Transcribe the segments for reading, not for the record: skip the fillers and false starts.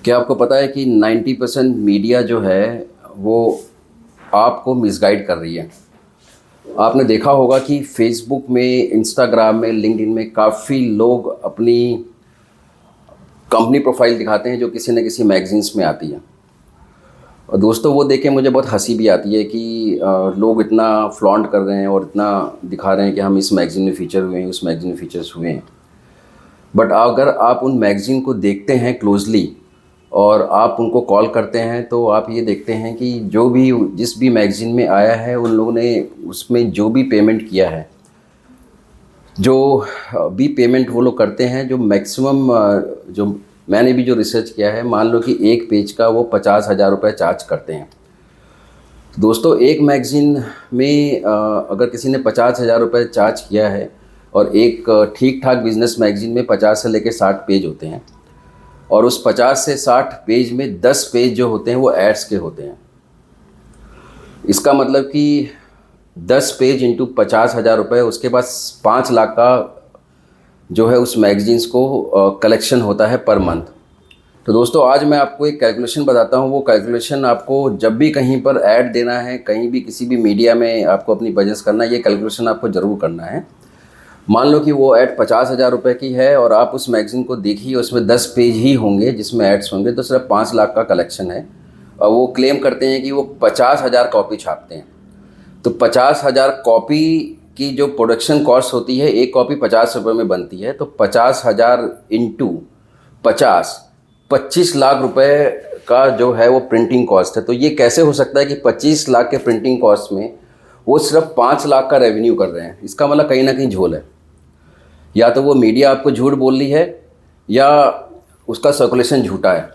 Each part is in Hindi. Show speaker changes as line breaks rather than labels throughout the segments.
क्या आपको पता है कि 90% मीडिया जो है वो आपको मिसगाइड कर रही है। आपने देखा होगा कि फेसबुक में, इंस्टाग्राम में, लिंक्डइन में काफ़ी लोग अपनी कंपनी प्रोफाइल दिखाते हैं जो किसी न किसी मैगजीन्स में आती है। और दोस्तों, वो देख के मुझे बहुत हंसी भी आती है कि लोग इतना फ्लॉन्ट कर रहे हैं और इतना दिखा रहे हैं कि हम इस मैगज़ीन में फ़ीचर हुए हैं, उस मैगज़ीन में फ़ीचर्स हुए हैं। बट अगर आप उन मैगज़ीन को देखते हैं क्लोजली और आप उनको कॉल करते हैं तो आप ये देखते हैं कि जो भी जिस भी मैगज़ीन में आया है उन लोगों ने उसमें जो भी पेमेंट किया है, जो भी पेमेंट वो लोग करते हैं, जो मैक्सिमम जो मैंने भी जो रिसर्च किया है, मान लो कि एक पेज का वो 50,000 रुपये चार्ज करते हैं। दोस्तों, एक मैगज़ीन में अगर किसी ने 50,000 रुपये चार्ज किया है और एक ठीक ठाक बिज़नेस मैगज़ीन में 50 से लेकर 60 पेज होते हैं और उस 50 से 60 पेज में 10 पेज जो होते हैं वो एड्स के होते हैं। इसका मतलब कि 10 पेज इंटू 50,000 रुपये, उसके बाद 5 लाख का जो है उस मैगजीन्स को कलेक्शन होता है पर मंथ। तो दोस्तों, आज मैं आपको एक कैलकुलेशन बताता हूँ। वो कैलकुलेशन आपको जब भी कहीं पर ऐड देना है, कहीं भी किसी भी मीडिया में आपको अपनी बिजनेस करना है, ये कैलकुलेशन आपको ज़रूर करना है। मान लो कि वो ऐड 50,000 रुपये की है और आप उस मैगज़ीन को देखिए, उसमें 10 पेज ही होंगे जिसमें एड्स होंगे, तो सिर्फ 5 लाख का कलेक्शन है। और वो क्लेम करते हैं कि वो 50,000 कॉपी छापते हैं। तो 50,000 कॉपी की जो प्रोडक्शन कॉस्ट होती है, एक कॉपी 50 रुपये में बनती है, तो 50,000 इंटू 50, 25 लाख रुपए का जो है वो प्रिंटिंग कॉस्ट है। तो ये कैसे हो सकता है कि 25 लाख के प्रिंटिंग कॉस्ट में वो सिर्फ 5 लाख का रेवेन्यू कर रहे हैं? इसका मतलब कहीं ना कहीं झोल है। या तो वो मीडिया आपको झूठ बोल रही है या उसका सर्कुलेशन झूठा है।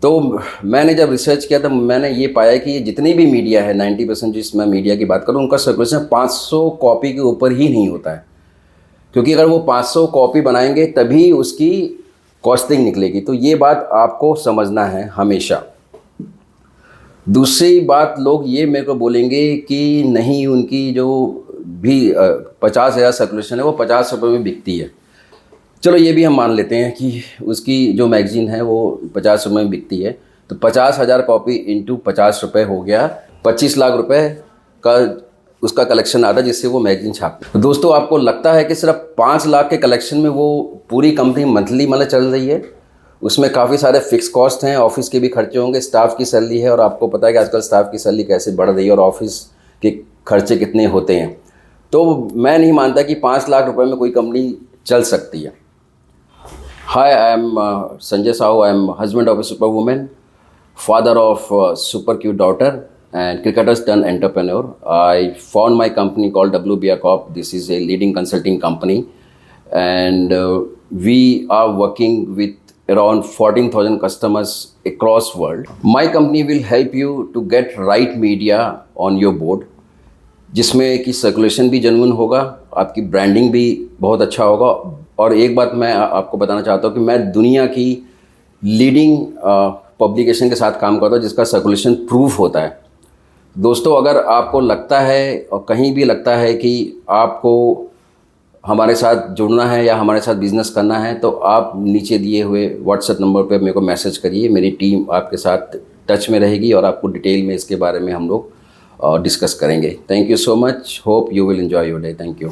तो मैंने जब रिसर्च किया तो मैंने ये पाया कि ये जितनी भी मीडिया है, 90% जिस मैं मीडिया की बात करूँ, उनका सर्कुलेशन 500 कॉपी के ऊपर ही नहीं होता है। क्योंकि अगर वो 500 कॉपी बनाएंगे तभी उसकी कॉस्टिंग निकलेगी। तो ये बात आपको समझना है हमेशा। दूसरी बात, लोग ये मेरे को बोलेंगे कि नहीं, उनकी जो भी 50,000 सर्कुलेशन है वो 50 रुपये में बिकती है। चलो, ये भी हम मान लेते हैं कि उसकी जो मैगज़ीन है वो 50 रुपये में बिकती है। तो 50,000 कॉपी इंटू 50 रुपये हो गया 25 लाख रुपए का उसका कलेक्शन आता है जिससे वो मैगज़ीन छापते हैं। तो दोस्तों, आपको लगता है कि सिर्फ 5 लाख के कलेक्शन में वो पूरी कंपनी मंथली मतलब चल रही है? उसमें काफ़ी सारे फिक्स कॉस्ट हैं, ऑफिस के भी खर्चे होंगे, स्टाफ की सैलरी है, और आपको पता है कि आजकल स्टाफ की सैलरी कैसे बढ़ रही है और ऑफिस के खर्चे कितने होते हैं। तो मैं नहीं मानता कि 5 लाख रुपए में कोई कंपनी चल सकती है। Hi, I am Sanjay Sahu. I am husband of a super women, father of a super cute daughter, and cricketer's turned entrepreneur. I found my company called WBR Corp. This is a leading consulting company, and we are working with around 14,000 customers across world. My company will help you to get right media on your board, जिसमें कि सर्कुलेशन भी जेन्युइन होगा, आपकी ब्रांडिंग भी बहुत अच्छा होगा। और एक बात मैं आपको बताना चाहता हूँ कि मैं दुनिया की लीडिंग पब्लिकेशन के साथ काम करता हूँ जिसका सर्कुलेशन प्रूफ होता है। दोस्तों, अगर आपको लगता है और कहीं भी लगता है कि आपको हमारे साथ जुड़ना है या हमारे साथ बिज़नेस करना है, तो आप नीचे दिए हुए व्हाट्सएप नंबर पे मेरे को मैसेज करिए। मेरी टीम आपके साथ टच में रहेगी और आपको डिटेल में इसके बारे में हम लोग डिस्कस करेंगे। Thank you so much. Hope you will enjoy your day. Thank you.